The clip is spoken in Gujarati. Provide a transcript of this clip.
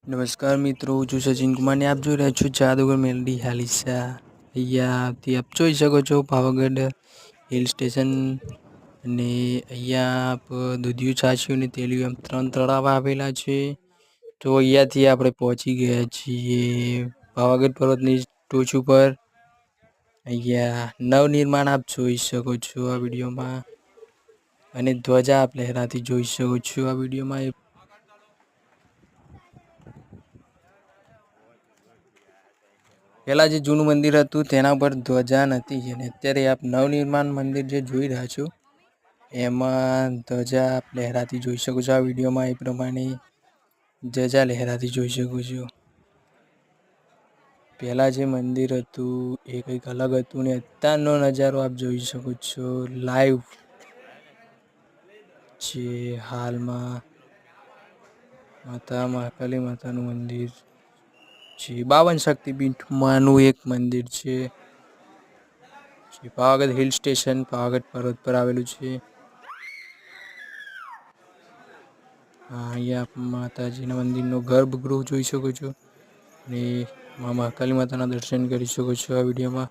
નમસ્કાર મિત્રો, હું છું સચિન કુમાર ને આપ જોઈ રહ્યા છો જાદુગર મેલડી હાલીસા. અહીંયાથી આપ જોઈ શકો છો પાવાગઢ હિલ સ્ટેશન. અને અહીંયા આપ દૂધિયું છાશ્યું ને તેલિયું એમ 3 તળાવ આવેલા છે. તો અહીંયાથી આપણે પહોંચી ગયા છીએ પાવાગઢ પર્વતની ટોચ ઉપર. અહીંયા નવનિર્માણ આપ જોઈ શકો છો આ વિડીયોમાં. અને ધ્વજા આપ લહેરાતી જોઈ શકો છો આ વિડીયોમાં. પહેલાં જે જૂનું મંદિર હતું તેના પર ધ્વજા નથી, અને અત્યારે આપ નવનિર્માણ મંદિર જે જોઈ રહ્યા છો એમાં ધ્વજા આપ લહેરાતી જોઈ શકો છો. આ વિડીયોમાં એ પ્રમાણે ધ્વજા લહેરાતી જોઈ શકો છો. પહેલાં જે મંદિર હતું એ કંઈક અલગ હતું ને અત્યારનો નજારો આપ જોઈ શકો છો લાઈવ. જે હાલમાં માતા મહાકાલી માતાનું મંદિર છે, 52 શક્તિપીઠમાંનું એક મંદિર છે, જે પાવાગઢ હિલ સ્ટેશન પાવાગઢ પર્વત પર આવેલું છે. અહીંયા માતાજીના મંદિરનો ગર્ભગૃહ જોઈ શકો છો અને મા મહાકાલી માતાના દર્શન કરી શકો છો આ વિડીયોમાં.